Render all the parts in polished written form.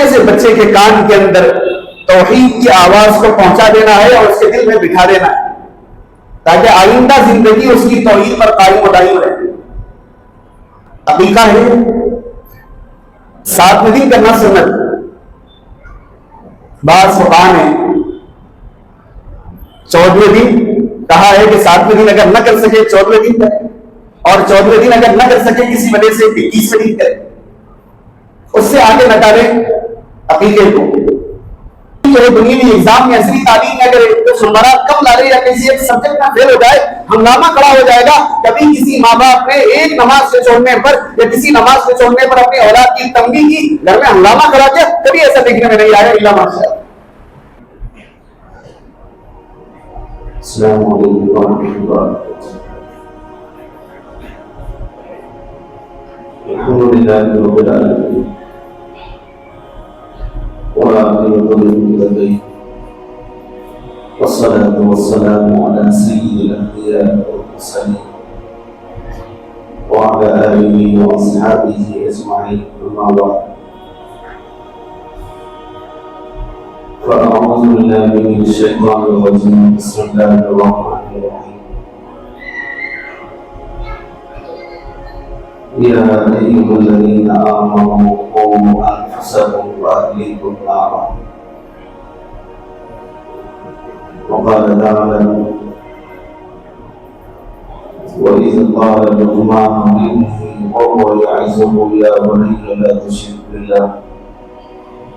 چھوٹے سے بچے کے کان کے اندر توحید کی آواز کو پہنچا دینا ہے اور اس کے دل میں بٹھا دینا ہے، تاکہ آئندہ زندگی اس کی توحید پر قائم و دائم رہے۔ عقیقہ ہے 7 دن کرنا سنت، بعض فقہاء نے 14ویں دن کہا ہے کہ 7ویں دن اگر نہ کر سکے 14ویں دن کرے، اور 14ویں دن اگر نہ کر سکے کسی وجہ سے 21ویں دن کرے، اس سے آگے نہ ڈالے عقیقے کو۔ دنیاوی ایگزام میں عصری تعلیم میں اگر کچھ نمبرات کم لا رہے یا کسی ایک سبجیکٹ میں فیل ہو جائے، ہنگامہ کھڑا ہو جائے گا۔ کبھی کسی ماں باپ نے ایک نماز سے چھوڑنے پر یا کسی نماز سے چھوڑنے پر اپنی اولاد کی تنگی کی، گھر میں ہنگامہ کھڑا کیا؟ کبھی ایسا دیکھنے میں نہیں آیا الا ماشاء اللہ۔ السلام علیکم ورحمۃ اللہ وبرکاتہ۔ الحمد للہ رب العالمین والعاقبۃ للمتقین والصلاة والسلام علی سید الانبیاء والمرسلین وعلی آلہ واصحابہ اجمعین، اما بعد فأعوذ بالله من الشيطان الرجيم، بسم الله الرحمن الرحيم۔ يا أيها الذين آمنوا قوا أنفسكم وأهليكم نارا، وقال تعالى: وإذ قال لقمان لابنه وهو يعظه يا بني لا تشرك بالله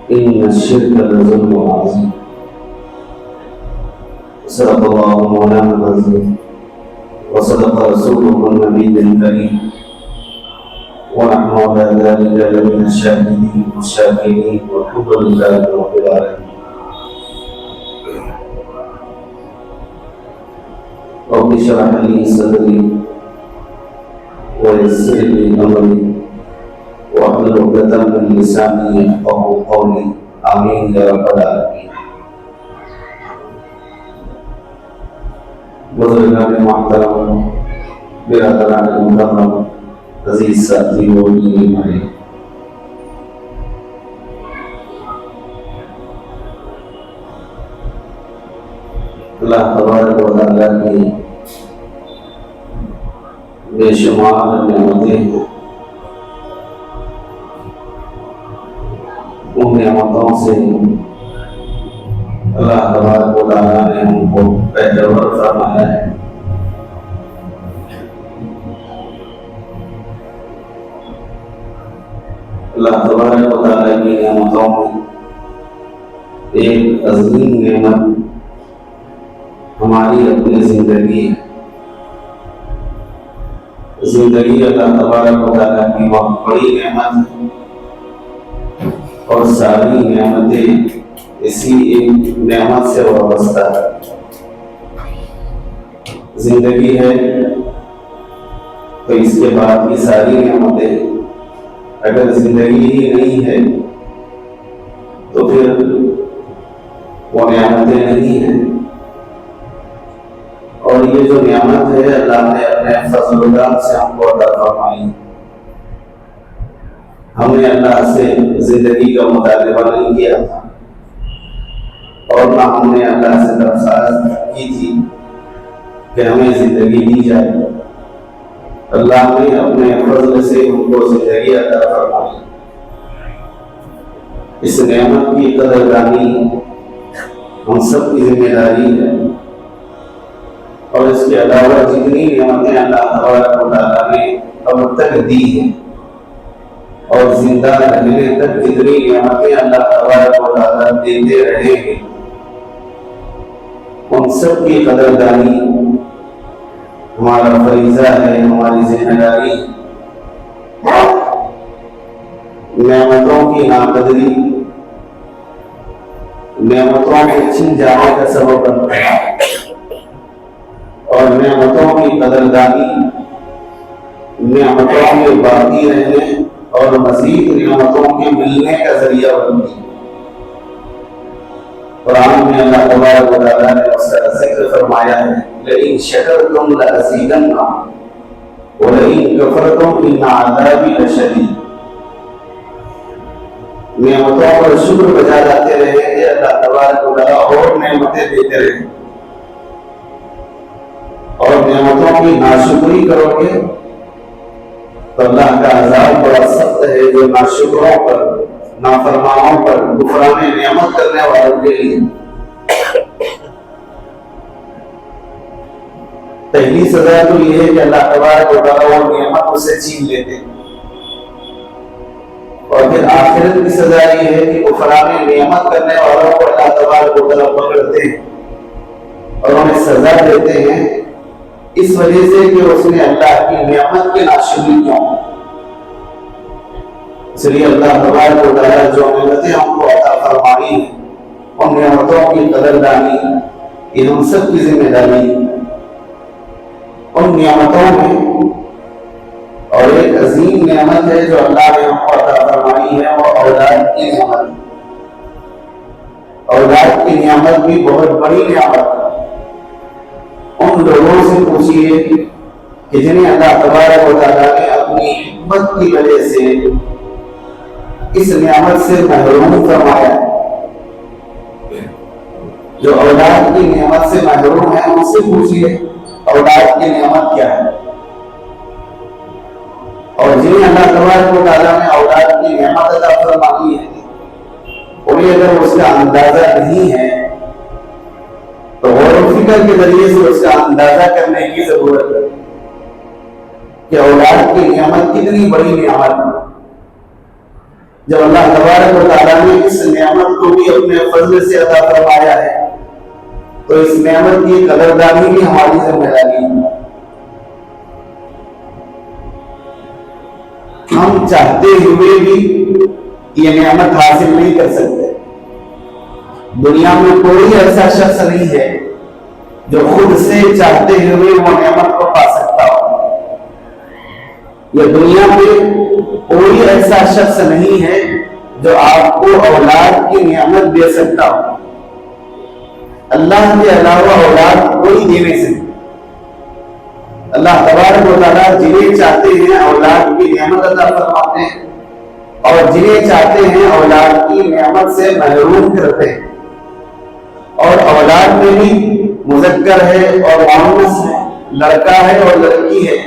إن الشرك لظلم عظيم۔ صدق الله مولانا العظيم وصدق رسوله النبي الكريم، ونحن على ذلك لمن الشاهدين والشاكرين، والحمد لله رب العالمين۔ رب اشرح لي صدري ويسر لي أمري واحلل عقدة من لساني يفقهوا قولي، آمين يا رب العالمين۔ بزرگان محترم، برادران محترم، عزیز ساتھیو، میرے بھائی، اللہ تبارک و تعالیٰ کی بے شمار نعمتیں ہیں۔ ان نعمتوں سے اللہ تبارک و تعالیٰ نے ہم کو بہتر فرمایا ہے۔ اللہ تبارک و تعالیٰ کی نعمتوں میں ایک عظیم نعمت ہماری اپنی زندگی ہے۔ زندگی اللہ تبارک و تعالیٰ کی بہت بڑی نعمت ہے، اور ساری نعمتیں اسی ایک نعمت سے وابستہ ہے۔ زندگی ہے تو اس کے بعد کی ساری نعمتیں، اگر زندگی ہی نہیں ہے تو پھر وہ نعمتیں نہیں ہیں۔ اور یہ جو نعمت ہے اللہ نے اپنے فضل و کرم سے ہم کو عطا فرمائی۔ ہم نے اللہ سے زندگی کا مطالبہ نہیں کیا تھا، اور نہ ہم نے اللہ سے درخواست کی تھی کہ ہمیں زندگی دی جائے۔ اللہ نے اپنے فضل سے ہم کو زندگی عطا فرمائی۔ اس نعمت کی قدردانی ہم سب کی ذمہ داری ہے، اور اس کے علاوہ جتنی نعمتیں اللہ تبارک و تعالیٰ نے اب تک دی ہیں اور زندہ رہنے تک جتنی نعمتیں اللہ تبارک و تعالیٰ دیتے رہے ہیں، ان سب کی قدردانی ہمارا فریضہ ہے، ہماری ذمہ داری۔ نعمتوں کی ناقدری نعمتوں کے چھن جانے کا سبب بنتا ہے، اور نعمتوں کی قدردانی نعمتوں کے باقی رہنے اور مزید نعمتوں کے ملنے کا ذریعہ بنتی ہے۔ قرآن میں اللہ تبارک و تعالیٰ نے اس کا ذکر فرمایا ہے: لئن شکرتم لأزیدنکم ولئن کفرتم ان عذابی لشدید۔ نعمتوں پر شکر بجا جاتے رہیں گے، اللہ تبارک و تعالیٰ اور نعمتیں دیتے رہیں گے۔ اور نعمتوں کی ناشکری کرو گے تو اللہ کا عذاب بڑا سخت ہے، جو ناشکروں پر، نافرمانوں پر، کفران نعمت کرنے والوں کے لیے۔ پہلی سزا تو یہ ہے کہ اللہ تبارک و تعالیٰ وہ نعمت اسے چھین لیتے ہیں، اور پھر آخرت کی سزا یہ ہے کہ کفران نعمت کرنے والوں کو اللہ تبارک و تعالیٰ پکڑتے ہیں اور انہیں سزا دیتے ہیں، اس وجہ سے کہ اس نے اللہ کی نعمت کی ناشکری کیا۔ اس لیے اللہ تبارک و تعالیٰ جو نعمتیں ہم کو عطا فرمائی ہیں، ان نعمتوں کی قدردانی یہ ہم سب کی ذمہ داری ہے۔ ان نعمتوں میں اور ایک عظیم نعمت ہے جو اللہ نے ہم کو عطا فرمائی ہے، وہ اولاد کی نعمت۔ اولاد کی نعمت بھی بہت بڑی نعمت ہے۔ ان لوگوں سے پوچھئے کہ جنہیں اللہ تبارک و تعالیٰ نے اپنی حکمت کی وجہ سے اس نعمت سے محروم فرمایا ہے، جو اولاد کی نعمت سے محروم ہے ان سے پوچھئے اولاد کی نعمت کیا ہے۔ اور جنہیں اللہ تبارک و تعالیٰ نے اولاد کی نعمت عطا فرمائی ہے، انہیں اگر اس کا اندازہ نہیں ہے تو غور و فکر کے ذریعے سے اس کا اندازہ کرنے کی ضرورت ہے کہ اولاد کی نعمت کتنی بڑی نعمت ہے۔ جب اللہ تبارک و تعالیٰ نے اس نعمت کو بھی اپنے فضل سے عطا فرمایا ہے تو اس نعمت کی قدردانی بھی ہماری ذمہ داری ہے۔ ہم چاہتے ہوئے بھی یہ نعمت حاصل نہیں کر سکتے۔ دنیا میں کوئی ایسا شخص نہیں ہے جو خود سے چاہتے ہوئے وہ نعمت کو پا سکتا ہو۔ یہ دنیا میں کوئی ایسا شخص نہیں ہے جو آپ کو اولاد کی نعمت دے سکتا ہو۔ اللہ کے علاوہ اولاد کوئی دے نہیں سکتا۔ اللہ تبارک و تعالیٰ جنہیں چاہتے ہیں اولاد کی نعمت عطا فرماتے ہیں، اور جنہیں چاہتے ہیں اولاد کی نعمت سے محروم کرتے ہیں۔ اور اولاد میں بھی مذکر ہے اور مؤنث ہے، لڑکا ہے اور لڑکی ہے۔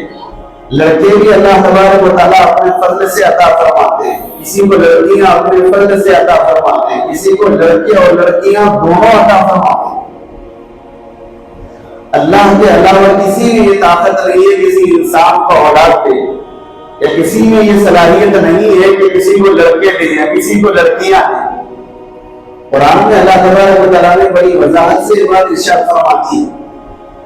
لڑکے بھی اللہ تبارک و تعالیٰ اپنے فضل سے عطا فرماتے ہیں، کسی کو لڑکیاں اپنے فضل سے عطا فرماتے ہیں، کسی کو لڑکے اور لڑکیاں دونوں عطا فرماتے ہیں۔ اللہ کے علاوہ کسی میں یہ طاقت نہیں ہے کسی انسان کو اولاد دے، یا کسی میں یہ صلاحیت نہیں ہے کہ کسی کو لڑکے دے یا کسی کو لڑکیاں دیں۔ قرآن میں اللہ تبارک و تعالیٰ نے بڑی وضاحت سے بات ارشاد فرمائی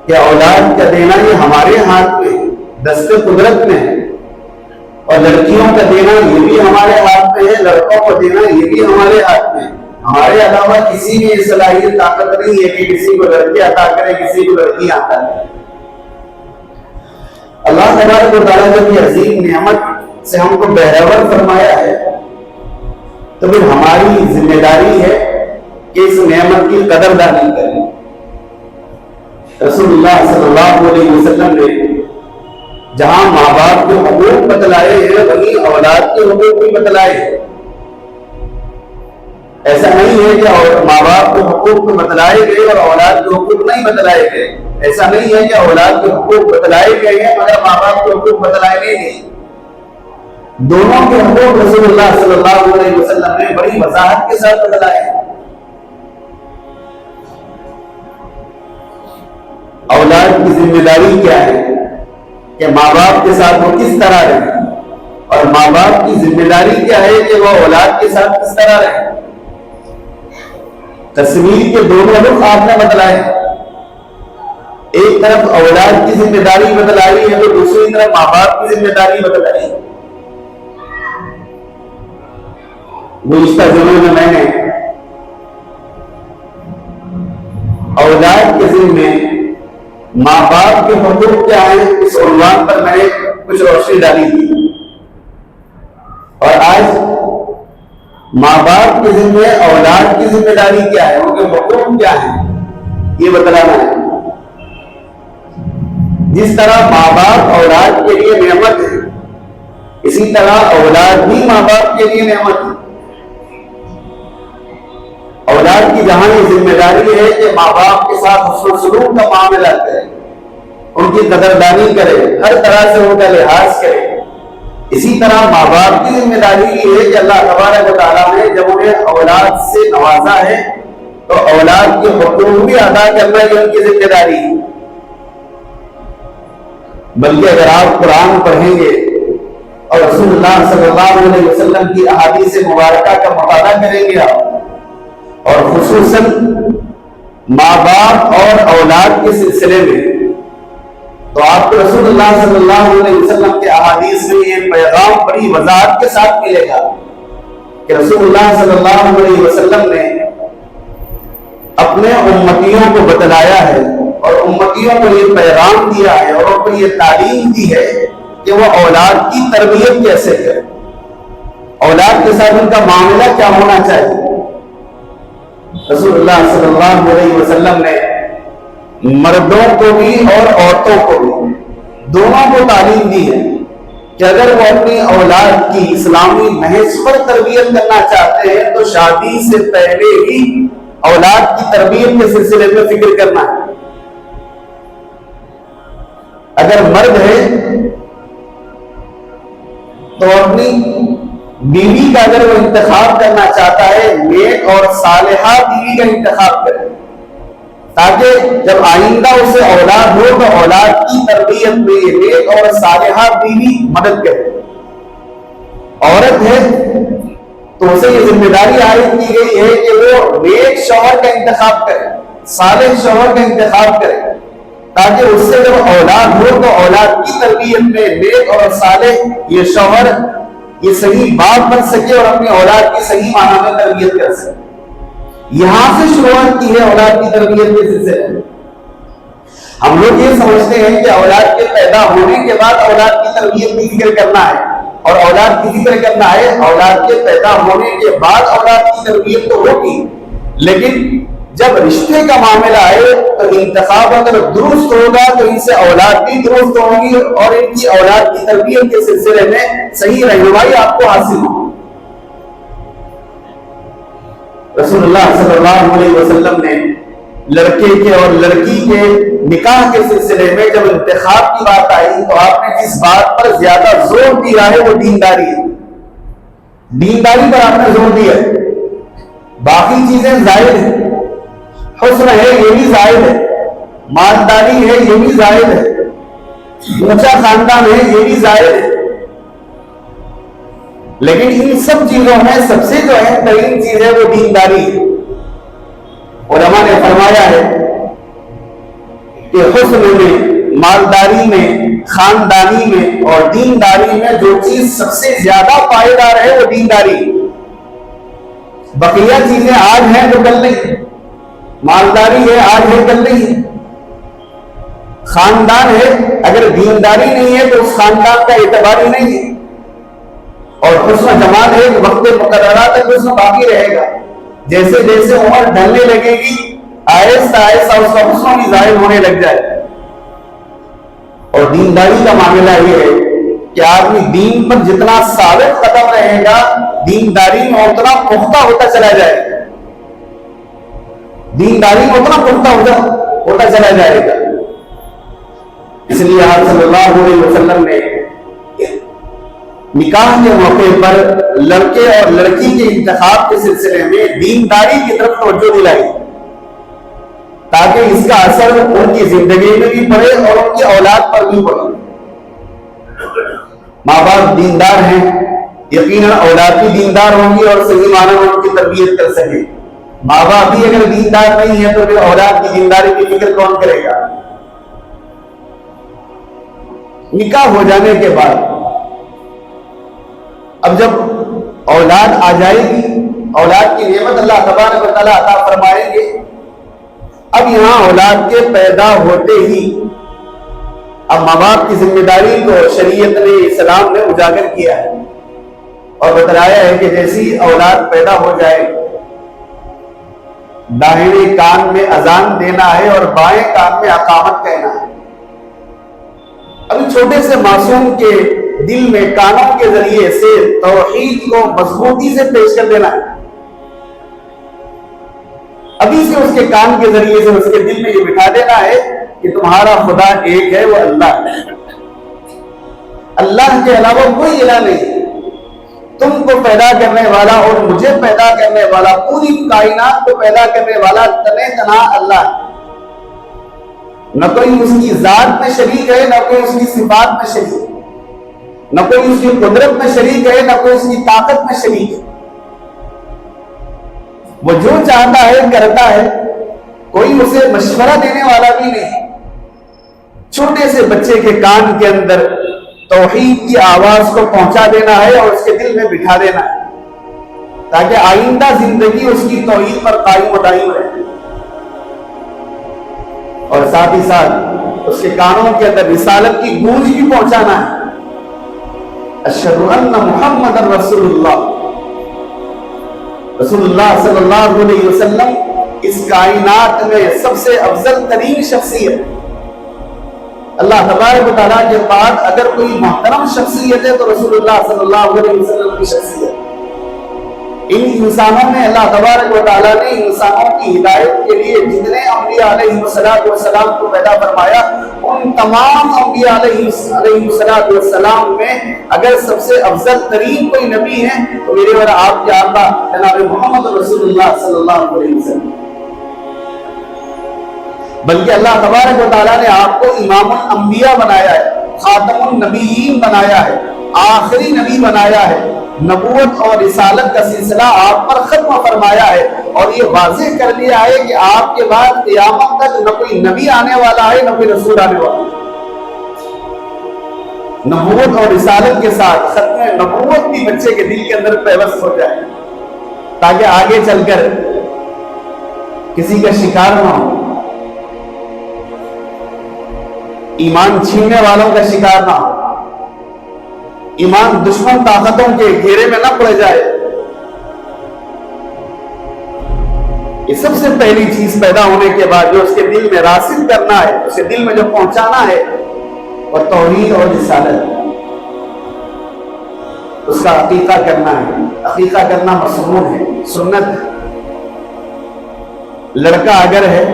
کہ اولاد کا دینا یہ ہمارے ہاتھ میں، دست قدرت میں ہے، اور لڑکیوں کا دینا یہ بھی ہمارے ہاتھ میں ہے، لڑکوں کو دینا یہ بھی ہمارے ہاتھ میں ہے۔ ہمارے علاوہ کسی میں یہ صلاحیت طاقت نہیں ہے کہ کسی کو لڑکے عطا کرے کسی کو لڑکی عطا کرے۔ اللہ تبارک و تعالیٰ جب یہ عظیم نعمت سے ہم کو بہرور فرمایا ہے تو پھر ہماری ذمہ داری ہے کہ اس نعمت کی قدردانی کریں۔ رسول اللہ صلی اللہ علیہ وسلم نے جہاں ماں باپ کے حقوق بتلائے ہیں وہیں اولاد کے حقوق بھی بتلائے ہیں۔ ایسا نہیں ہے کہ ماں باپ کے حقوق بتلائے گئے اور اولاد کے حقوق نہیں بتلائے گئے۔ ایسا نہیں ہے کہ اولاد کے حقوق بتلائے گئے ہیں مگر ماں باپ کے حقوق بتلائے نہیں گئے۔ دونوں کے حقوق رسول اللہ صلی اللہ علیہ وسلم نے بڑی وضاحت کے ساتھ بتلائے ہیں۔ اولاد کی ذمہ داری کیا ہے کہ ماں باپ کے ساتھ وہ کس طرح رہے، اور ماں باپ کی ذمہ داری کیا ہے کہ وہ اولاد کے ساتھ کس طرح رہے۔ تصویر کے دونوں رخ آپ نے بتلائے، ایک طرف اولاد کی ذمہ داری بتلائی ہے تو دوسری طرف ماں باپ کی ذمہ داری بتلائی۔ گزشتہ دنوں میں میں نے اولاد کے ذمے ماں باپ کے حقوق کیا ہیں اس عنوان پر میں نے کچھ روشنی ڈالی تھی، اور آج ماں باپ کے ذمے اولاد کی ذمہ داری کیا ہے، ان کے حقوق کیا ہیں یہ بتلانا ہے۔ جس طرح ماں باپ اولاد کے لیے نعمت ہے، اسی طرح اولاد بھی ماں باپ کے لیے نعمت ہے۔ اولاد کی جہاں یہ ذمہ داری ہے کہ ماں باپ کے ساتھ حسن و سلوک کا معاملہ کرے، ان کی قدردانی کرے، ہر طرح سے ان کا لحاظ کرے، اسی طرح ماں باپ کی ذمہ داری یہ ہے کہ اللہ تبارک و تعالیٰ نے جب انہیں اولاد سے نوازا ہے تو اولاد کے حقوق بھی ادا کرنا یہ ان کی ذمہ داری ہے۔ بلکہ اگر آپ قرآن پڑھیں گے اور رسول اللہ صلی اللہ علیہ وسلم کی احادیث مبارکہ کا مطالعہ کریں گے آپ، اور خصوصاً ماں باپ اور اولاد کے سلسلے میں، تو آپ کو رسول اللہ صلی اللہ علیہ وسلم کے احادیث میں یہ پیغام بڑی وضاحت کے ساتھ ملے گا کہ رسول اللہ صلی اللہ علیہ وسلم نے اپنے امتیوں کو بتلایا ہے اور امتیوں کو یہ پیغام دیا ہے اور ان کو یہ تعلیم دی ہے کہ وہ اولاد کی تربیت کیسے کرے، اولاد کے ساتھ ان کا معاملہ کیا ہونا چاہیے۔ رسول اللہ صلی اللہ علیہ وسلم نے مردوں کو بھی اور عورتوں کو بھی دونوں کو تعلیم دی ہے کہ اگر وہ اپنی اولاد کی اسلامی نہج پر تربیت کرنا چاہتے ہیں تو شادی سے پہلے ہی اولاد کی تربیت کے سلسلے میں فکر کرنا ہے۔ اگر مرد ہے تو اپنی بیوی کا اگر وہ انتخاب کرنا چاہتا ہے نیک اور صالحہ بیوی کا انتخاب کرے، تاکہ جب آئندہ اسے اولاد ہو تو اولاد کی تربیت میں یہ نیک اور صالحہ بیوی مدد کرے۔ عورت ہے تو اسے یہ ذمہ داری عائد کی گئی ہے کہ وہ نیک شوہر کا انتخاب کرے، صالح شوہر کا انتخاب کرے، تاکہ اس سے جب اولاد ہو تو اولاد کی تربیت میں نیک اور صالح یہ شوہر یہ صحیح باپ بن سکے اور اپنی اولاد کی صحیح معنی میں تربیت کر سکے۔ یہاں سے شروعات کی ہے اولاد کی تربیت کے سلسلے میں۔ ہم لوگ یہ سمجھتے ہیں کہ اولاد کے پیدا ہونے کے بعد اولاد کی تربیت کی فکر کرنا ہے اور اولاد کی فکر کرنا ہے، اولاد کے پیدا ہونے کے بعد اولاد کی تربیت تو ہوگی، لیکن جب رشتے کا معاملہ آئے تو انتخاب اگر درست ہوگا تو ان سے اولاد بھی درست ہوگی اور ان کی اولاد کی تربیت کے سلسلے میں صحیح رہنمائی آپ کو حاصل ہوگی۔ رسول اللہ صلی اللہ علیہ وسلم نے لڑکے کے اور لڑکی کے نکاح کے سلسلے میں جب انتخاب کی بات آئی تو آپ نے جس بات پر زیادہ زور دیا ہے وہ دینداری ہے۔ دینداری پر آپ نے زور دیا ہے، باقی چیزیں زائد ہیں، حسن ہے یہ بھی زائد ہے، مالداری ہے یہ بھی زائد ہے، اونچا خاندان ہے یہ بھی زائد ہے، لیکن ان سب چیزوں میں سب سے جو اہم ترین چیز ہے وہ دینداری ہے۔ علماء نے فرمایا ہے کہ حسن میں، مالداری میں، خاندانی میں اور دینداری میں جو چیز سب سے زیادہ پائیدار ہے وہ دینداری ہے۔ بقیہ چیزیں آج ہیں تو کل نہیں، مالداری ہے آج ہے کل نہیں ہے، خاندان ہے اگر دینداری نہیں ہے تو اس خاندان کا اعتبار ہی نہیں ہے، اور حسن جمال ہے کہ وقت مقررہ تک حسن باقی رہے گا، جیسے جیسے عمر ڈھلنے لگے گی آہستہ آہستہ اس کا حسن بھی ظاہر ہونے لگ جائے۔ اور دینداری کا معاملہ یہ ہے کہ آدمی دین پر جتنا ثابت قدم رہے گا دینداری میں اتنا پختہ ہوتا چلا جائے گا، دینداری میں اتنا پختہ ہوتا چلا جائے گا۔ اس لیے آپ صلی اللہ علیہ وسلم نے نکاح کے موقع پر لڑکے اور لڑکی کے انتخاب کے سلسلے میں دینداری کی طرف توجہ دلائی تاکہ اس کا اثر ان کی زندگی میں بھی پڑے اور ان کی اولاد پر بھی پڑے۔ ماں باپ دیندار ہیں، یقیناً اولاد بھی دیندار ہوں گی اور صحیح معنی میں ان کی تربیت کر سکے۔ ماں باپ بھی اگر دیندار نہیں ہے تو پھر اولاد کی دینداری کی فکر کون کرے گا؟ نکاح ہو جانے کے بعد اب جب اولاد آ جائے گی، اولاد کی نعمت اللہ تبارک و تعالیٰ عطا فرمائیں گے، اب یہاں اولاد کے پیدا ہوتے ہی اب ماں باپ کی ذمہ داری کو شریعت نے، اسلام نے اجاگر کیا ہے اور بتلایا ہے کہ جیسی اولاد پیدا ہو جائے داہنے کان میں اذان دینا ہے اور بائیں کان میں اقامت کہنا ہے۔ ابھی چھوٹے سے معصوم کے دل میں کانوں کے ذریعے سے توحید کو مضبوطی سے پیش کر دینا ہے۔ ابھی سے اس کے کان کے ذریعے سے اس کے دل میں یہ بٹھا دینا ہے کہ تمہارا خدا ایک ہے، وہ اللہ ہے، اللہ کے علاوہ کوئی الہ نہیں، تم کو پیدا کرنے والا اور مجھے پیدا کرنے والا، پوری کائنات کو پیدا کرنے والا تنے تنہا اللہ ہے، نہ کوئی اس کی ذات میں شریک ہے، نہ کوئی اس کی صفات میں شریک ہے، نہ کوئی اس کی قدرت میں شریک ہے، نہ کوئی اس کی طاقت میں شریک ہے، وہ جو چاہتا ہے کرتا ہے، کوئی اسے مشورہ دینے والا بھی نہیں۔ چھوٹے سے بچے کے کان کے اندر توحید کی آواز کو پہنچا دینا ہے اور اس کے دل میں بٹھا دینا ہے تاکہ آئندہ زندگی اس کی توحید پر قائم و دائم رہے، اور ساتھ ہی ساتھ اس کے کانوں کے اندر رسالت کی گونج بھی پہنچانا ہے، اشہد ان محمد رسول اللہ، رسول اللہ صلی اللہ علیہ وسلم اس کائنات میں سب سے افضل ترین شخصیت، اللہ تبارک و تعالیٰ کے بعد اگر کوئی محترم شخصیت ہے تو رسول اللہ صلی اللہ علیہ وسلم کی شخصیت۔ ان انسانوں میں اللہ تبارک و تعالیٰ نے انسانوں کی ہدایت کے لیے جتنے انبیاء علیہ السلام کو پیدا فرمایا، ان تمام انبیاء علیہ السلام میں اگر سب سے افضل ترین کوئی نبی ہے تو میرے اور آپ کے آقا جناب محمد رسول اللہ صلی اللہ علیہ وسلم، بلکہ اللہ تبارک و تعالیٰ نے آپ کو امام الانبیاء بنایا ہے، خاتم النبیین بنایا ہے، آخری نبی بنایا ہے، نبوت اور رسالت کا سلسلہ آپ پر ختم فرمایا ہے، اور یہ واضح کر دیا ہے کہ آپ کے بعد قیامت تک نہ کوئی نبی آنے والا ہے، نہ کوئی رسول آنے والا ہے۔ نبوت اور رسالت کے ساتھ ختم نبوت بھی بچے کے دل کے اندر پیوست ہو جائے تاکہ آگے چل کر کسی کا شکار نہ ہو، ایمان چھیننے والوں کا شکار نہ ہو، ایمان دشمن طاقتوں کے گھیرے میں نہ پڑ جائے۔ یہ سب سے پہلی چیز پیدا ہونے کے بعد جو اس کے دل میں راسخ کرنا ہے، اس کے دل میں جو پہنچانا ہے، اور توحید اور رسالت، اس کا عقیقہ کرنا ہے۔ عقیقہ کرنا مسنون ہے، سنت ہے۔ لڑکا اگر ہے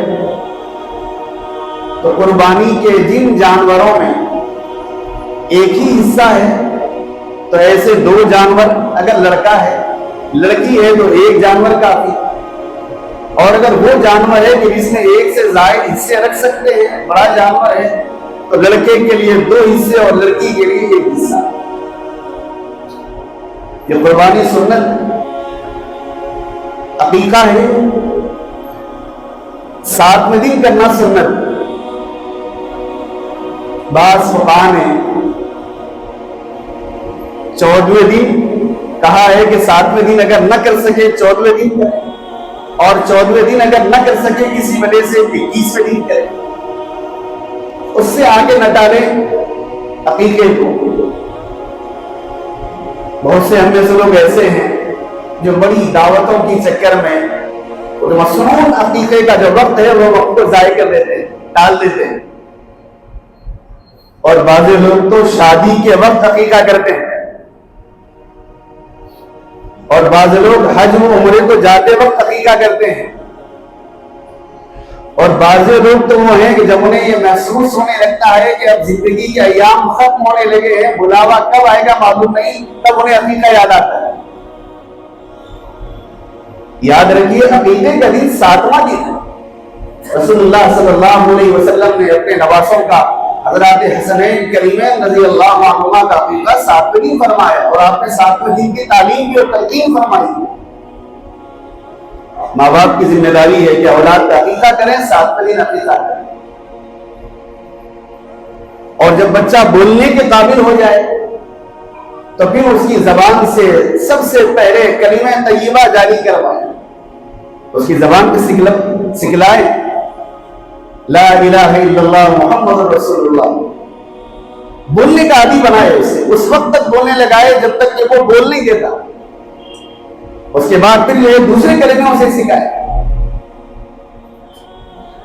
تو قربانی کے جن جانوروں میں ایک ہی حصہ ہے تو ایسے دو جانور، اگر لڑکا ہے، لڑکی ہے تو ایک جانور کافی، اور اگر وہ جانور ہے کہ جس میں ایک سے زائد حصے رکھ سکتے ہیں، بڑا جانور ہے تو لڑکے کے لیے 2 حصے اور لڑکی کے لیے 1 حصہ۔ یہ قربانی سنت، عقیقہ ہے، 7ویں دن کرنا سنت۔ بعض فقہاء نے 14ویں دن کہا ہے کہ 7ویں دن اگر نہ کر سکے 14ویں دن کرے، اور 14ویں دن اگر نہ کر سکے کسی وجہ سے 21ویں دن کرے، اس سے آگے نہ ڈالے عقیقے کو۔ بہت سے ہم میں سے لوگ ایسے ہیں جو بڑی دعوتوں کی چکر میں مسنون عقیقے کا جو وقت ہے وہ وقت کو ضائع کر دیتے ہیں، ٹال دیتے ہیں، اور بعض لوگ تو شادی کے وقت عقیقہ کرتے ہیں، اور بعض لوگ حج و عمرے کو جاتے وقت عقیقہ کرتے ہیں، اور بعض لوگ تو وہ ہیں کہ جب انہیں یہ محسوس ہونے لگتا ہے کہ اب زندگی کے ایام ختم ہونے لگے ہیں، بلاوا کب آئے گا معلوم نہیں، تب انہیں عقیقہ یاد آتا ہے۔ یاد رکھیے عقیقے کا دن 7واں دن ہے۔ رسول اللہ صلی اللہ علیہ وسلم نے اپنے نواسوں کا، حضرات حسنین کریمین رضی اللہ عنہما کا عقیقہ 7ویں دن فرمایا، اور آپ نے 7ویں دن کی تعلیم بھی اور تلقین فرمائی۔ ماں باپ کی ذمہ داری ہے کہ اولاد کا عقیقہ کریں، 7ویں دن عقیقہ کریں، اور جب بچہ بولنے کے قابل ہو جائے تو پھر اس کی زبان سے سب سے پہلے کلمہ طیبہ جاری کروائیں، اس کی زبان پہ سکھلائیں، لا الہ الا اللہ محمد رسول اللہ، بولنے کا عادی بنائے اسے، اس وقت تک بولنے لگائے جب تک کہ وہ بول نہیں دیتا، اس کے بعد پھر یہ دوسرے کلمے اسے سکھائے۔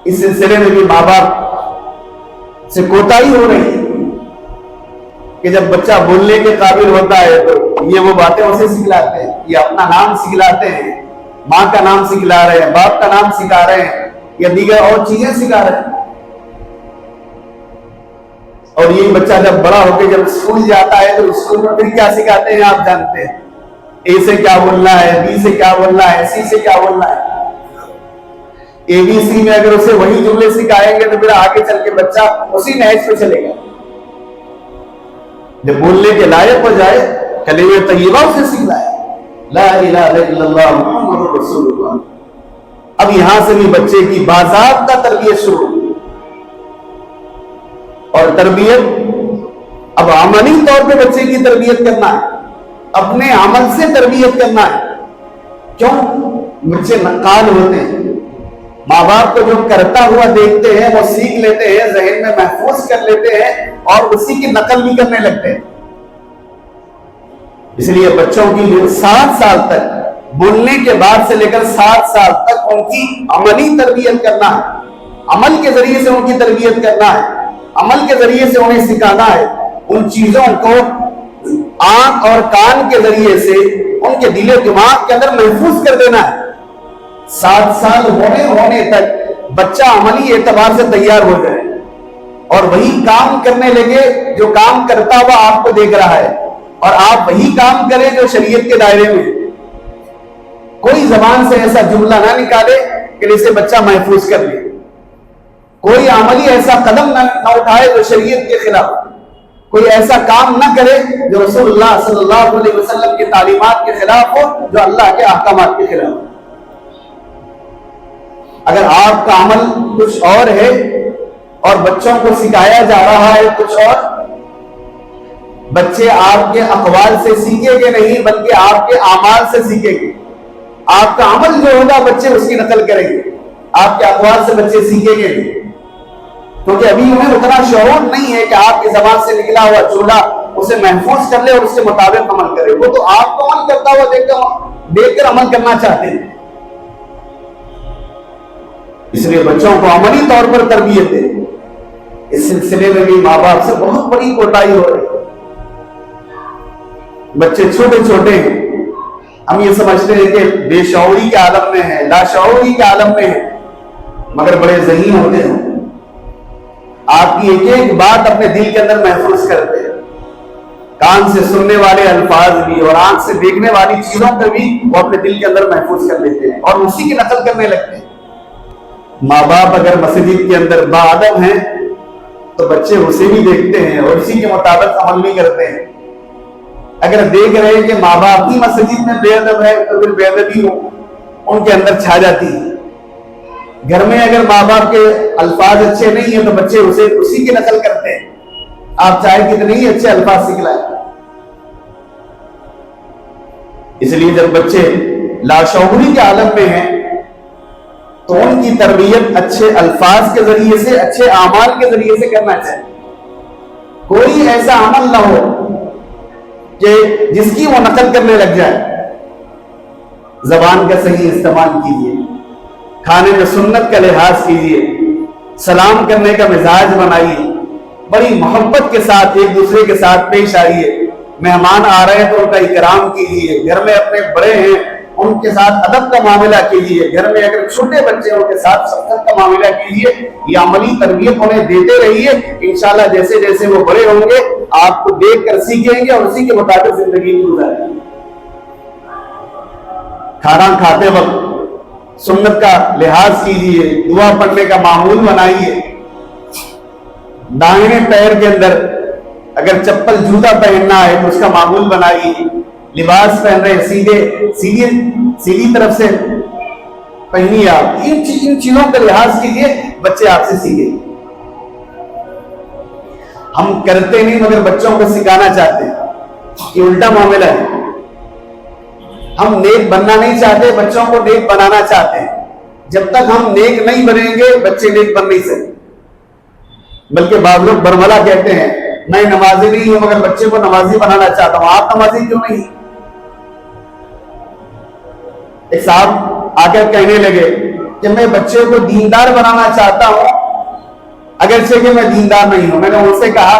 اس سلسلے میں بھی ماں باپ سے کوتاہی ہو رہی ہے کہ جب بچہ بولنے کے قابل ہوتا ہے تو یہ وہ باتیں اسے سکھلاتے ہیں، یہ اپنا نام سکھلاتے ہیں، ماں کا نام سکھلا رہے ہیں، باپ کا نام سکھا رہے ہیں یا دیگر اور چیزیں سکھا رہے ہیں. اور یہ بچہ جب بڑا ہو کے جب اسکول جاتا ہے تو اسکول میں پھر کیا سکھاتے ہیں آپ جانتے ہیں. اے سے کیا بولنا ہے، بی سے کیا بولنا ہے، سی سے کیا بولنا ہے. اے بی سی میں اگر اسے وہی جملے سکھائیں گے تو پھر آگے چل کے بچہ اسی نہج پہ چلے گا. جب بولنے کے لائق ہو جائے کلمہ طیبہ اسے سکھلائے، لا الہ الا اللہ محمد رسول اللہ. اب یہاں سے بھی بچے کی باضابطہ تربیت شروع، اور تربیت اب عملی طور پہ بچے کی تربیت کرنا ہے، اپنے عمل سے تربیت کرنا ہے. کیوں؟ بچے نقال ہوتے ہیں، ماں باپ کو جو کرتا ہوا دیکھتے ہیں وہ سیکھ لیتے ہیں، ذہن میں محفوظ کر لیتے ہیں اور اسی کی نقل بھی کرنے لگتے ہیں. اس لیے بچوں کی 7 سال تک، بولنے کے بعد سے لے کر 7 سال تک ان کی عملی تربیت کرنا ہے، عمل کے ذریعے سے ان کی تربیت کرنا ہے، عمل کے ذریعے سے انہیں سکھانا ہے. ان چیزوں کو آنکھ اور کان کے ذریعے سے ان کے دل و دماغ کے اندر محفوظ کر دینا ہے. 7 سال ہونے تک بچہ عملی اعتبار سے تیار ہو جائے اور وہی کام کرنے لگے جو کام کرتا ہوا آپ کو دیکھ رہا ہے، اور آپ وہی کام کریں جو شریعت کے دائرے میں. کوئی زبان سے ایسا جملہ نہ نکالے کہ جسے بچہ محفوظ کر لے، کوئی عملی ایسا قدم نہ اٹھائے جو شریعت کے خلاف، کوئی ایسا کام نہ کرے جو رسول اللہ صلی اللہ علیہ وسلم کی تعلیمات کے خلاف ہو، جو اللہ کے احکامات کے خلاف ہو. اگر آپ کا عمل کچھ اور ہے اور بچوں کو سکھایا جا رہا ہے کچھ اور، بچے آپ کے اقوال سے سیکھیں گے نہیں بلکہ آپ کے اعمال سے سیکھیں گے. آپ کا عمل جو ہوگا بچے اس کی نقل کریں گے، آپ کے اقوال سے بچے سیکھیں گے نہیں، کیونکہ ابھی انہیں اتنا شعور نہیں ہے کہ آپ کی زبان سے نکلا ہوا جملہ اسے محفوظ کر لے اور اس کے مطابق عمل کرے. وہ تو آپ کو عمل کرتا ہوا دیکھ کر عمل کرنا چاہتے ہیں. اس لیے بچوں کو عملی طور پر تربیت دے. اس سلسلے میں بھی ماں باپ سے بہت بڑی کوتاہی ہو رہی ہے. بچے چھوٹے چھوٹے ہیں، ہم یہ سمجھتے ہیں کہ بے شعوری کے عالم میں ہیں، لاشعوری کے عالم میں ہیں، مگر بڑے ذہین ہوتے ہیں. آپ کی ایک ایک بات اپنے دل کے اندر محفوظ کرتے ہیں. کان سے سننے والے الفاظ بھی اور آنکھ سے دیکھنے والی چیزوں پر بھی وہ اپنے دل کے اندر محفوظ کر لیتے ہیں اور اسی کی نقل کرنے لگتے ہیں. ماں باپ اگر مسجد کے اندر باادب ہیں تو بچے اسے بھی دیکھتے ہیں اور اسی کے مطابق عمل بھی کرتے ہیں. اگر دیکھ رہے ہیں کہ ماں باپ ہی مسجد میں بے ادب ہے تو پھر بے ادبی ان کے اندر چھا جاتی ہے. گھر میں اگر ماں باپ کے الفاظ اچھے نہیں ہیں تو بچے اسے اسی کی نقل کرتے ہیں، آپ چاہے کتنے ہی اچھے الفاظ سکھلائیں. اس لیے جب بچے لاشعوری کے عالم میں ہیں تو ان کی تربیت اچھے الفاظ کے ذریعے سے، اچھے اعمال کے ذریعے سے کرنا چاہیے. کوئی ایسا عمل نہ ہو کہ جس کی وہ نقل کرنے لگ جائے. زبان کا صحیح استعمال کیجیے، کھانے میں سنت کا لحاظ کیجیے، سلام کرنے کا مزاج بنائیے، بڑی محبت کے ساتھ ایک دوسرے کے ساتھ پیش آئیے. مہمان آ رہے ہیں تو ان کا اکرام کیجیے، گھر میں اپنے بڑے ہیں ان کے ساتھ ادب کا معاملہ کیجیے، گھر میں اگر چھوٹے بچے ہیں ان کے ساتھ شفقت کا معاملہ کیجیے. یہ عملی تربیت انہیں دیتے رہیے. انشاءاللہ جیسے جیسے وہ بڑے ہوں گے آپ کو دیکھ کر سیکھیں گے اور اسی کے مطابق زندگی گزاریں گے. کھانا کھاتے وقت سنت کا لحاظ کیجیے، دعا پڑھنے کا معمول بنائیے. دائیں پیر کے اندر اگر چپل جوتا پہننا ہے تو اس کا معمول بنائیے. لباس پہن رہے سیدھی طرف سے پہنیے. آپ ان چیزوں کا لحاظ کیجیے، بچے آپ سے سیکھیں. ہم کرتے نہیں مگر بچوں کو سکھانا چاہتے ہیں، یہ الٹا معاملہ ہے. ہم نیک بننا نہیں چاہتے، بچوں کو نیک بنانا چاہتے ہیں. جب تک ہم نیک نہیں بنیں گے بچے نیک بن نہیں سکتے. بلکہ بعض لوگ برملا کہتے ہیں میں نمازی نہیں ہوں مگر بچے کو نمازی بنانا چاہتا ہوں. آپ نمازی کیوں نہیں؟ ایک صاحب آ کر کہنے لگے کہ میں بچے کو دیندار بنانا چاہتا ہوں اگرچہ کہ میں دیندار نہیں ہوں. میں نے ان سے کہا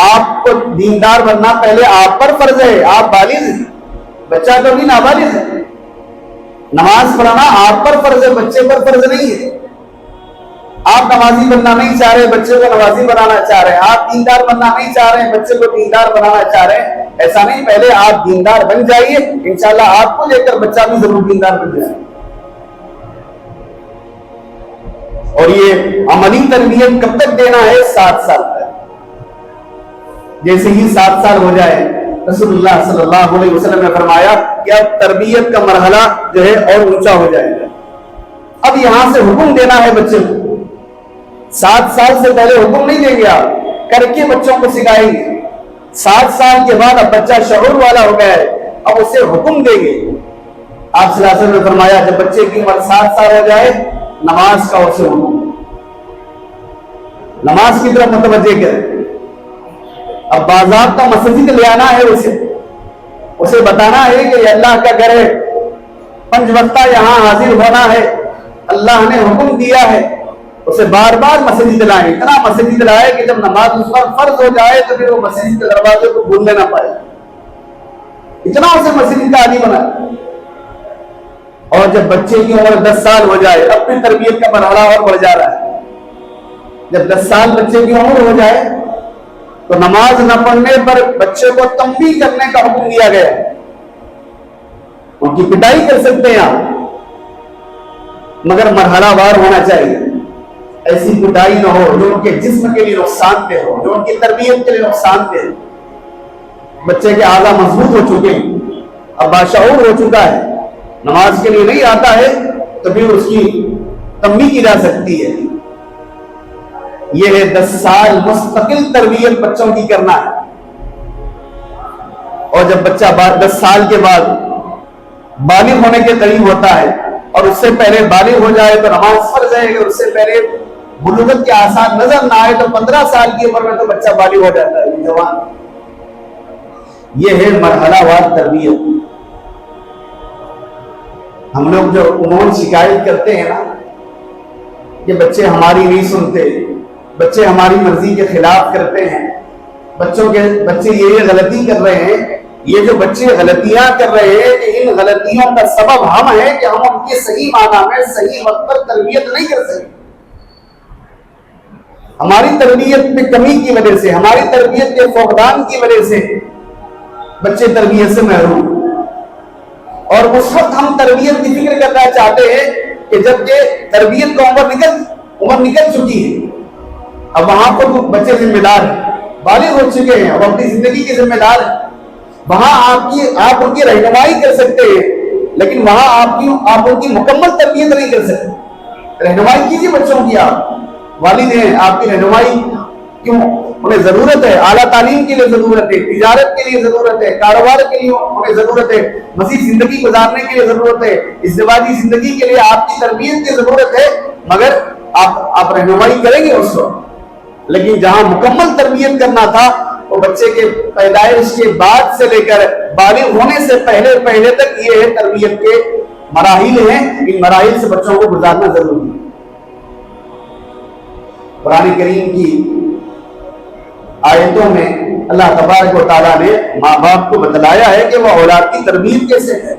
آپ کو دیندار بننا پہلے آپ پر فرض ہے، آپ بالغ ہیں، بچہ تو بھی نابالغ ہے. نماز پڑھنا آپ پر فرض ہے، بچے پر فرض نہیں ہے۔ آپ نمازی بننا نہیں چاہ رہے، بچے کو نمازی بنانا چاہ رہے ہیں۔ آپ دیندار بننا نہیں چاہ رہے ہیں، بچے کو دیندار بنانا چاہ رہے ہیں۔ ایسا نہیں، پہلے آپ دیندار بن جائیے، انشاءاللہ آپ کو لے کر بچہ بھی ضرور دیندار بن جائے۔ اور یہ عملی تربیت کب تک دینا ہے؟ 7 سال تک۔ جیسے ہی 7 سال ہو جائے، رسول اللہ صلی اللہ علیہ وسلم نے فرمایا کہ اب تربیت کا مرحلہ جو ہے اور اونچا ہو جائے گا۔ اب یہاں سے حکم دینا ہے بچے کو۔ 7 سال سے پہلے حکم نہیں دیں گے، آپ کر کے بچوں کو سکھائیں گے۔ 7 سال کے بعد اب بچہ شعور والا ہو گیا ہے، اب اسے حکم دیں گے۔ آپ صلی اللہ علیہ وسلم نے فرمایا جب بچے کی عمر 7 سال ہو جائے، نماز کا اسے حکم، نماز کی طرف متوجہ کرے۔ اب باضابطہ مسجد لے آنا ہے، اسے بتانا ہے کہ یہ اللہ کا گھر ہے، 5 وقتہ یہاں حاضر ہونا ہے، اللہ نے حکم دیا ہے۔ اسے بار بار مسجد لائیں، اتنا مسجد لائے کہ جب نماز اس پر فرض ہو جائے تو پھر وہ مسجد کے دروازے کو بھولنے نہ پائے، اتنا اسے مسجد کا عادی بنا۔ اور جب بچے کی عمر 10 سال ہو جائے، اب پھر تربیت کا مرحلہ اور بڑھ جا رہا ہے۔ جب 10 سال بچے کی عمر ہو جائے تو نماز نہ پڑھنے پر بچے کو تنبیہ کرنے کا حکم دیا گیا ہے۔ ان کی پٹائی کر سکتے ہیں آپ، مگر مرحلہ وار ہونا چاہیے۔ ایسی پٹائی نہ ہو جو ان کے جسم کے لیے نقصان دہ ہو، جو ان کی تربیت کے لیے نقصان دہ ہو۔ بچے کے اعضاء مضبوط ہو چکے ہیں، اب باشعور ہو چکا ہے، نماز کے لیے نہیں آتا ہے تو پھر اس کی تنبیہ کی جا سکتی ہے۔ یہ ہے 10 سال مستقل تربیت بچوں کی کرنا ہے۔ اور جب بچہ 10 سال کے بعد بالغ ہونے کے قریب ہوتا ہے اور اس سے پہلے بالغ ہو جائے تو نماز فرض ہے، اگر اس سے پہلے بلوغت کے آثار نظر نہ آئے تو 15 سال کی عمر میں تو بچہ بالغ ہو جاتا ہے، جوان۔ یہ ہے مرحلہ وار تربیت۔ ہم لوگ جو عموماً شکایت کرتے ہیں نا کہ بچے ہماری نہیں سنتے، بچے ہماری مرضی کے خلاف کرتے ہیں، بچے یہ غلطی کر رہے ہیں۔ یہ جو بچے غلطیاں کر رہے ہیں کہ ان غلطیوں کا سبب ہم ہیں کہ ہم ان کی صحیح معنی میں صحیح وقت پر تربیت نہیں کر سکے۔ ہماری تربیت میں کمی کی وجہ سے، ہماری تربیت کے فقدان کی وجہ سے بچے تربیت سے محروم۔ اور اس وقت ہم تربیت کی فکر کرنا چاہتے ہیں کہ جب کہ تربیت کا عمر نکل چکی ہے، اب وہاں پر بچے ذمہ دار ہیں، بالغ ہو چکے ہیں، اب اپنی زندگی کے ذمہ دار ہیں۔ وہاں آپ ان کی رہنمائی کر سکتے ہیں، لیکن وہاں آپ ان کی مکمل تربیت نہیں کر سکتے۔ رہنمائی کیجیے بچوں کی، آپ والد ہیں، آپ کی رہنمائی کیوں؟ انہیں ضرورت ہے، اعلیٰ تعلیم کے لیے ضرورت ہے، تجارت کے لیے ضرورت ہے، کاروبار کے لیے انہیں ضرورت ہے، مزید زندگی گزارنے کے لیے ضرورت ہے، ازدواجی زندگی کے لیے آپ کی تربیت کی ضرورت ہے، مگر آپ رہنمائی کریں گے اس وقت۔ لیکن جہاں مکمل تربیت کرنا تھا وہ بچے کے پیدائش کے بعد سے لے کر بالغ ہونے سے پہلے تک یہ ہے تربیت کے مراحل ہیں، ان مراحل سے بچوں کو گزارنا ضروری ہے۔ قرآن کریم کی آیتوں میں اللہ تبارک و تعالیٰ نے ماں باپ کو بتلایا ہے کہ وہ اولاد کی تربیت کیسے ہے۔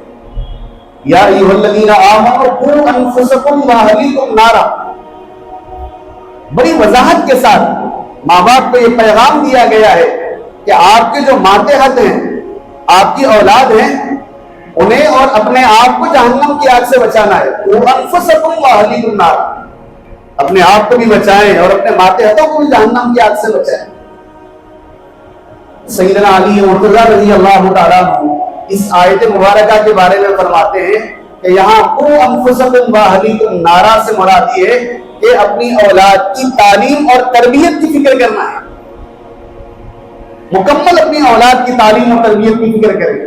یا ایھا الذین آمنوا قوا انفسکم واہلیکم نارا، بڑی وضاحت کے ساتھ ماں باپ کو یہ پیغام دیا گیا ہے کہ آپ کے جو ماتحت ہیں، آپ کی اولاد ہیں، انہیں اور اپنے آپ کو جہنم کی آگ سے بچانا ہے۔ قوا انفسکم واہلیکم نارا، اپنے آپ کو بھی بچائیں اور اپنے ماتحتوں کو بھی جہنم کی آگ سے بچائیں۔ سیدنا علی مرتضیٰ رضی اللہ تعالیٰ عنہ اس آیت مبارکہ کے بارے میں فرماتے ہیں کہ یہاں قوا انفسکم واہلیکم نارا سے مراد یہ ہے کہ اپنی اولاد کی تعلیم اور تربیت کی فکر کرنا ہے، مکمل اپنی اولاد کی تعلیم اور تربیت کی فکر کریں۔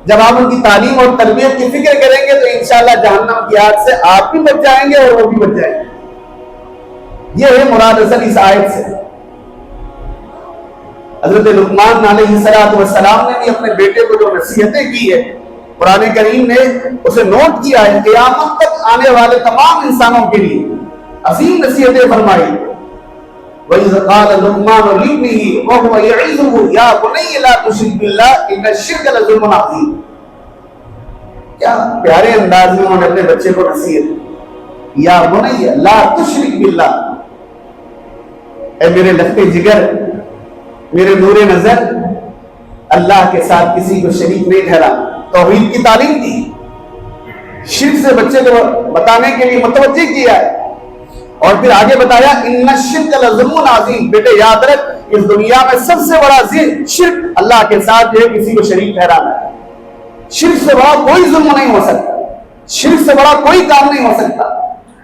جب آپ ان کی تعلیم اور تربیت کی فکر کریں گے تو انشاءاللہ جہنم کی آگ سے آپ بھی بچ جائیں گے اور وہ بھی بچ جائیں گے۔ یہ ہے مراد اصل اس آیت سے۔ حضرت لقمان علیہ السلام نے بھی اپنے بیٹے کو جو نصیحتیں کی ہے، قرآن کریم نے اسے نوٹ کیا ہے، قیامت تک آنے والے تمام انسانوں کے لیے عظیم نصیحتیں فرمائی۔ وَإِذْ قَالَ لُقْمَانُ لِابْنِهِ وَهُوَ يَعِظُهُ يَا بُنَيَّ لَا تُشْرِكْ بِاللَّهِ إِنَّ الشِّرْكَ لَظُلْمٌ عَظِيمٌ، کیا پیارے انداز میں انہوں نے اپنے بچے کو نصیحت دی، یا بنی لا تشرک باللہ، اے میرے لختے جگر، میرے نور نظر، اللہ کے ساتھ کسی کو شریک نہیں ٹھہرا۔ توحید کی تعلیم دی، شرک سے بچے کو بتانے کے لیے متوجہ کیا ہے، اور پھر آگے بتایا ان الشرک لظلم عظیم، بیٹے یاد رکھ اس دنیا میں سب سے بڑا شرک اللہ کے ساتھ جو ہے کسی کو شریک ٹھہرانا ہے۔ شرک سے بڑا کوئی ظلم نہیں ہو سکتا، شرک سے بڑا کوئی کام نہیں ہو سکتا۔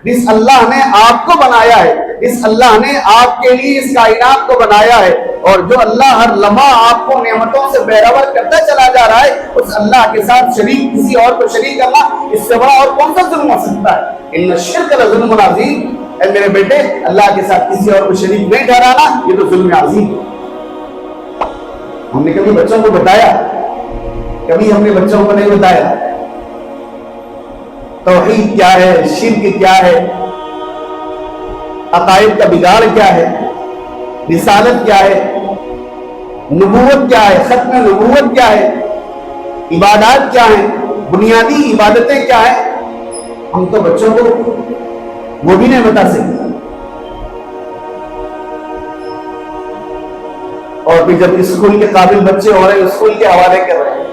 جس اللہ نے آپ کو بنایا ہے، جس اللہ نے آپ کے لیے اس کائنات کو بنایا ہے، اور جو اللہ ہر لمحہ آپ کو نعمتوں سے بہرور کرتا چلا جا رہا ہے، اس اللہ کے ساتھ شریک کسی اور کو شریک کرنا اس سے بڑا اور کون سا ظلم ہو سکتا ہے؟ ان الشرک لظلم عظیم، اے میرے بیٹے اللہ کے ساتھ کسی اور کو شریک نہیں ٹھہرانا، یہ تو ظلم عظیم ہے۔ ہم نے کبھی بچوں کو بتایا؟ کبھی ہم نے بچوں کو نہیں بتایا توحید کیا ہے، شرک کیا ہے، عقائد کا بگاڑ کیا ہے، رسالت کیا ہے، نبوت کیا ہے، ختم نبوت کیا ہے، عبادات کیا ہیں، بنیادی عبادتیں کیا ہیں، ہم تو بچوں کو وہ بھی نہیں بتا سکتے۔ اور پھر جب اسکول کے قابل بچے ہو رہے ہیں، اسکول کے حوالے کر رہے ہیں،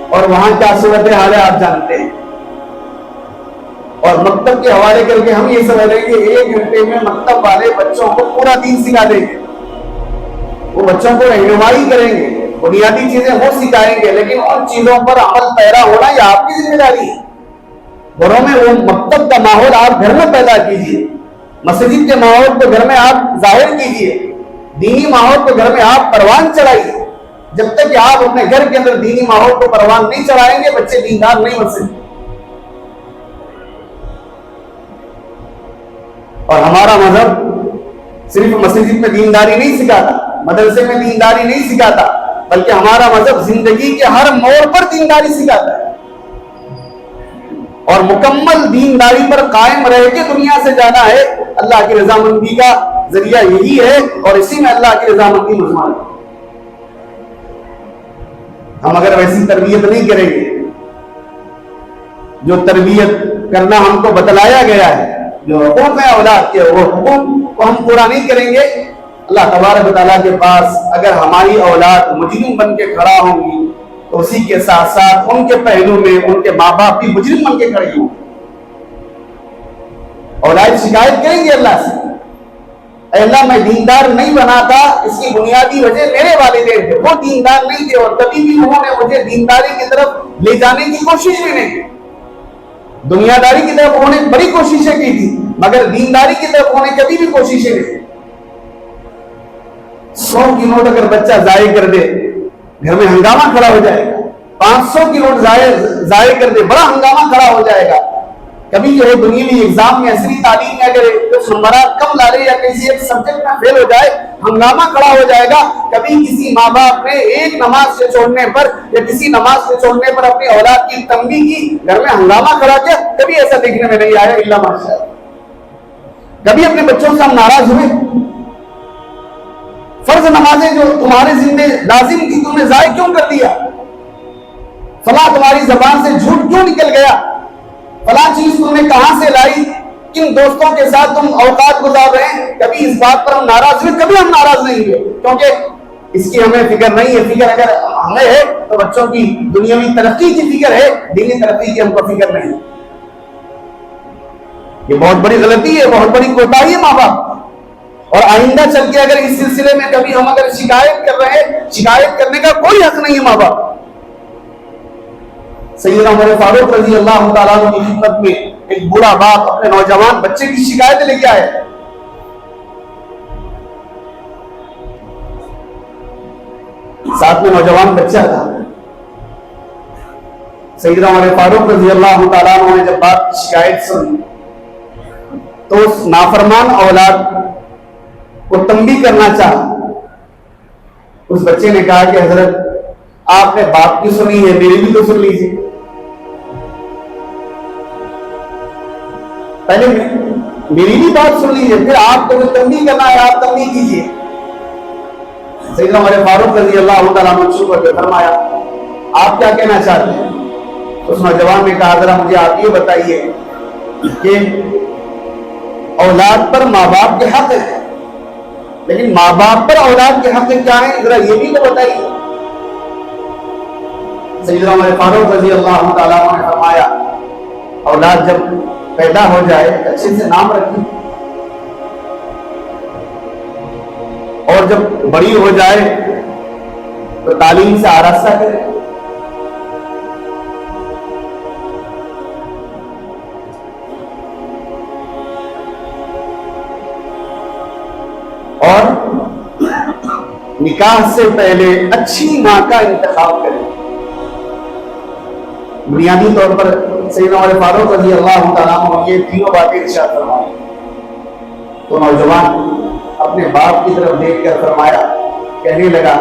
اور وہاں کیا صورت حال ہے آپ جانتے ہیں، اور مکتب کے حوالے کر کے ہم یہ سمجھ رہے ہیں کہ 1 گھنٹے میں مکتب والے بچوں کو پورا دین سکھا دیں گے، وہ بچوں کو رہنمائی کریں گے، بنیادی چیزیں وہ سکھائیں گے، لیکن ان چیزوں پر عمل پیرا ہونا یہ آپ کی ذمہ داری ہے۔ گھروں میں وہ مکتب کا ماحول آپ گھر میں پیدا کیجئے، مسجد کے ماحول کو گھر میں آپ ظاہر کیجئے، دینی ماحول کو گھر میں آپ پروان چڑھائیے۔ جب تک کہ آپ اپنے گھر کے اندر دینی ماحول کو پروان نہیں چڑھائیں گے، بچے دیندار نہیں بن سکتے۔ اور ہمارا مذہب صرف مسجد میں دینداری نہیں سکھاتا، مدرسے میں دینداری نہیں سکھاتا، بلکہ ہمارا مذہب زندگی کے ہر موڑ پر دینداری سکھاتا ہے، اور مکمل دینداری پر قائم رہ کے دنیا سے جانا ہے۔ اللہ کی رضامندی کا ذریعہ یہی ہے، اور اسی میں اللہ کی رضامندی مضمون ہے۔ ہم اگر ویسی تربیت نہیں کریں گے، جو تربیت کرنا ہم کو بتلایا گیا ہے، جو حقوق ہے اولاد کے، وہ حقوق کو ہم پورا نہیں کریں گے، اللہ تبارک و تعالیٰ کے پاس اگر ہماری اولاد مجرم بن کے کھڑا ہوں گی، تو اسی کے ساتھ ساتھ ان کے پہلو میں ان کے ماں باپ بھی مجرم بن کے کھڑے ہوں گے۔ اولاد شکایت کریں گے اللہ سے، اے اللہ میں دیندار نہیں بنا تھا، اس کی بنیادی وجہ میرے والدین تھے، وہ دیندار نہیں تھے، اور کبھی بھی انہوں نے مجھے دینداری کی طرف لے جانے کی کوشش بھی نہیں کی۔ دنیا داری کی طرف انہوں نے بڑی کوششیں کی تھی، مگر دینداری کی طرف انہوں نے کبھی بھی کوششیں نہیں کی۔ 100 کی نوٹ اگر بچہ ضائع کر دے، گھر میں ہنگامہ کھڑا ہو جائے گا۔ 500 کی نوٹ ضائع کر دے، بڑا ہنگامہ کھڑا ہو جائے گا۔ کبھی جو ہے دنیاوی ایگزام میں، عصری تعلیم میں اگر کچھ نمبرات کم لا لے یا کسی ایک سبجیکٹ میں فیل ہو جائے، ہنگامہ کھڑا ہو جائے گا۔ کبھی کسی ماں باپ نے ایک نماز سے چھوڑنے پر یا کسی نماز سے چھوڑنے پر اپنی اولاد کی تنبیہ کی، گھر میں ہنگامہ کھڑا کیا، کبھی ایسا دیکھنے میں نہیں آیا الا ماشاءاللہ۔ کبھی اپنے بچوں سے ہم ناراض ہوئے؟ فرض نمازیں جو تمہارے ذمہ لازم تھی، تم نے ضائع کیوں کر دیا؟ فلاں تمہاری زبان سے جھوٹ کیوں نکل گیا؟ فلاں چیز تم نے کہاں سے لائی؟ کن دوستوں کے ساتھ تم اوقات گزار رہے ہیں؟ کبھی اس بات پر ہم ناراض ہوئے؟ کبھی ہم ناراض نہیں ہوئے، کیونکہ اس کی ہمیں فکر نہیں ہے۔ فکر اگر ہمیں ہے تو بچوں کی دنیاوی ترقی کی فکر ہے، دینی ترقی کی ہم کو فکر نہیں ہے۔ یہ بہت بڑی غلطی ہے، بہت بڑی کوتاہی ہے ماں باپ۔ اور آئندہ چل کے اگر اس سلسلے میں کبھی ہم اگر شکایت کر رہے ہیں، شکایت کرنے کا کوئی حق نہیں ہے ماں باپ۔ سیدنا عمر فاروق رضی اللہ تعالیٰ عنہ کی خدمت میں ایک بوڑھا باپ اپنے نوجوان بچے کی شکایت لے کے آئے۔ ساتھ میں نوجوان بچہ تھا۔ سیدنا عمر فاروق رضی اللہ تعالیٰ عنہ نے جب باپ کی شکایت سنی تو اس نافرمان اولاد کو تنبیہ کرنا چاہا۔ اس بچے نے کہا کہ حضرت آپ نے باپ کی سنی ہے، میری بھی تو سن لیجیے۔ پہلے میری بھی بات سن لیجیے، پھر آپ کو جو تنبیہ کرنا ہے آپ تنبیہ کیجیے۔ سیدنا عمر فاروق رضی اللہ تعالیٰ عنہ چپ کر کے فرمایا آپ کیا کہنا چاہتے ہیں؟ اس نوجوان نے کہا ذرا مجھے آپ یہ بتائیے کہ اولاد پر ماں باپ کے حق ہیں، لیکن ماں باپ پر اولاد کے حق کیا ہیں، ذرا یہ بھی تو بتائیے۔ سیدنا عمر فاروق رضی اللہ تعالیٰ عنہ نے فرمایا اولاد جب پیدا ہو جائے اچھے سے نام رکھیں، اور جب بڑی ہو جائے تو تعلیم سے آراستہ کریں۔ اور نکاح سے پہلے اچھی ماں کا انتخاب کریں۔ بنیادی طور پر سیدنا عمر فاروق رضی اللہ تعالیٰ عنہ یہ تینوں باتیں ارشاد فرمائیں تو نوجوان اپنے باپ کی طرف دیکھ کر فرمایا، کہنے لگا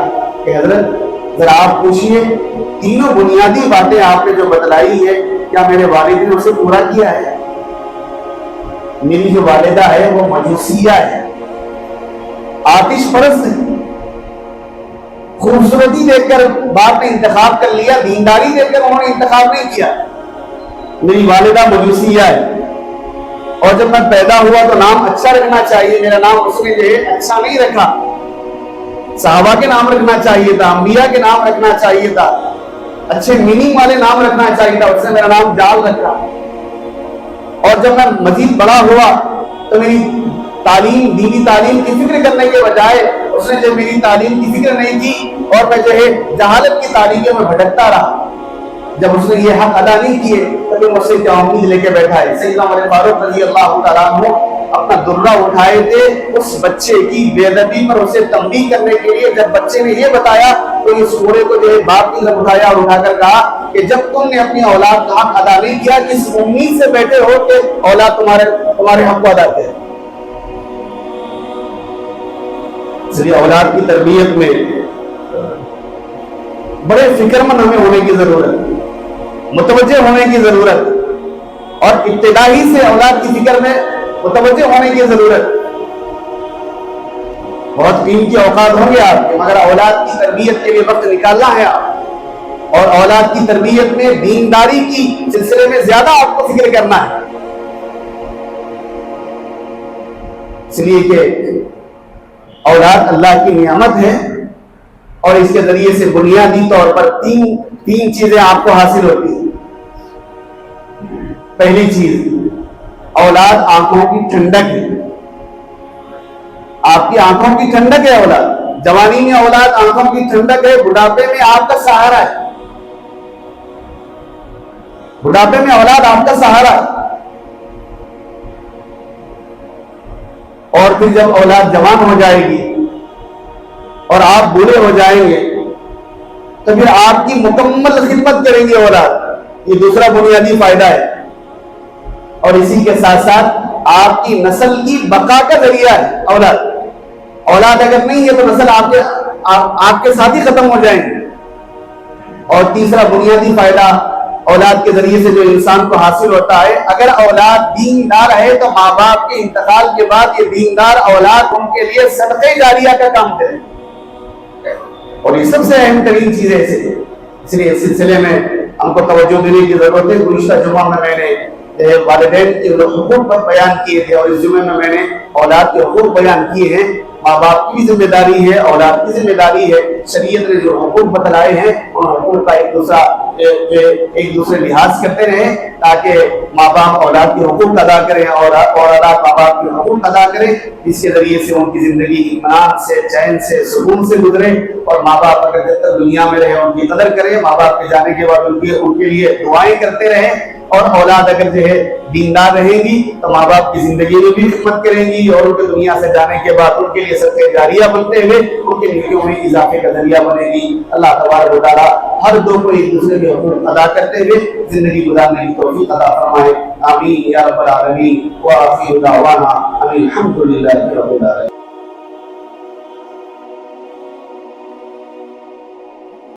کہ حضرت ذرا آپ پوچھئے تینوں بنیادی باتیں آپ نے جو بتلائی ہے کیا میرے والد نے اسے پورا کیا ہے؟ میری جو والدہ ہے وہ مجوسیہ ہے، آتش پرست ہے۔ خوبصورتی دیکھ کر باپ نے انتخاب کر لیا، دینداری دیکھ کر انہوں نے انتخاب نہیں کیا۔ میری والدہ مجوسیہ ہے، اور جب میں پیدا ہوا تو نام اچھا رکھنا چاہیے، میرا نام اس نے جو ہے اچھا نہیں رکھا، صحابہ کے نام رکھنا چاہیے تھا، انبیاء کے نام رکھنا چاہیے تھا، اچھے میننگ والے نام رکھنا چاہیے تھا، اس نے میرا نام جال رکھا۔ اور جب میں مزید بڑا ہوا تو میری تعلیم، دینی تعلیم کی فکر کرنے کے بجائے اس نے جو میری تعلیم کی فکر نہیں کی اور میں جو ہے جہالت کی تعلیموں میں بھٹکتا رہا۔ جب اس نے یہ حق ادا نہیں کیے تو مجھ سے کیا امید لے کے بیٹھا ہے۔ سیدنا عمر فاروق رضی اللہ تعالیٰ عنہ اپنا درہ اٹھائے تھے اس بچے کی بے ادبی پر اسے تنبیہ کرنے کے لیے۔ جب بچے نے یہ بتایا تو اس سورے کو جو ہے باپ کی طرف اٹھایا اور اٹھا کر کہا کہ جب تم نے اپنی اولاد کا حق ادا نہیں کیا کس امید سے بیٹھے ہو کہ اولاد تمہارے حق کو ادا کرے؟ اس لیے اولاد کی تربیت میں بڑے فکر مند ہمیں ہونے کی ضرورت، متوجہ ہونے کی ضرورت، اور ابتدائی سے اولاد کی فکر میں متوجہ ہونے کی ضرورت۔ بہت قیمتی اوقات ہوں گے آپ کے، مگر اولاد کی تربیت کے لیے وقت نکالنا ہے آپ، اور اولاد کی تربیت میں دینداری کی سلسلے میں زیادہ آپ کو فکر کرنا ہے۔ اس لیے کہ اولاد اللہ کی نعمت ہے، اور اس کے ذریعے سے بنیادی طور پر تین چیزیں آپ کو حاصل ہوتی ہیں۔ پہلی چیز، اولاد آنکھوں کی ٹھنڈک ہے، آپ کی آنکھوں کی ٹھنڈک ہے اولاد۔ جوانی میں اولاد آنکھوں کی ٹھنڈک ہے، بڑھاپے میں آپ کا سہارا ہے، بڑھاپے میں اولاد آپ کا سہارا ہے۔ اور پھر جب اولاد جوان ہو جائے گی اور آپ بوڑھے ہو جائیں گے تو پھر آپ کی مکمل خدمت کریں گے اولاد، یہ دوسرا بنیادی فائدہ ہے۔ اور اسی کے ساتھ ساتھ آپ کی نسل کی بقا کا ذریعہ ہے اولاد۔ اولاد اگر نہیں ہے تو نسل آپ کے ساتھ ہی ختم ہو جائیں گے۔ اور تیسرا بنیادی فائدہ اولاد کے ذریعے سے جو انسان کو حاصل ہوتا ہے، اگر اولاد دیندار ہے تو ماں باپ کے انتقال کے بعد یہ دیندار اولاد ان کے لیے صدقہ جاریہ کا کام کرے، اور یہ سب سے اہم ترین چیز ہے۔ اس لیے اس سلسلے میں ہم کو توجہ دینے کی ضرورت ہے۔ گزشتہ جمعہ میں نے والدین کے حقوق پر بیان کیے تھے، اور اس جمعے میں نے اولاد کے حقوق بیان کیے ہیں۔ ماں باپ کی ذمہ داری ہے، اولاد کی ذمہ داری ہے۔ شریعت نے جو حقوق بتلائے ہیں ان حقوق کا ایک دوسرے لحاظ کرتے رہیں، تاکہ ماں باپ اولاد کے حقوق ادا کریں اور اولاد ماں باپ کے حقوق ادا کریں۔ اس کے ذریعے سے ان کی زندگی اطمینان سے، چین سے، سکون سے گزرے، اور ماں باپ اگر جب تک دنیا میں رہے ان کی قدر کریں، ماں باپ کے جانے کے بعد ان کے لیے دعائیں کرتے رہیں۔ اور اولاد اگر جو ہے دیندار رہے گی تو ماں باپ کی زندگی میں بھی خدمت کریں گی، اور ان کے دنیا سے جانے کے بعد ان کے لیے صدقہ جاریہ بنتے ہوئے ان کے نیکیوں میں اضافے کا ذریعہ بنے گی۔ اللہ تبارک و تعالیٰ ہر دو کو ایک دوسرے کے حقوق ادا کرتے ہوئے زندگی گزارنے کی توفیق عطا فرمائے۔ آمین یا رب العالمین۔ وآخر دعوانا ان الحمد للہ رب العالمین۔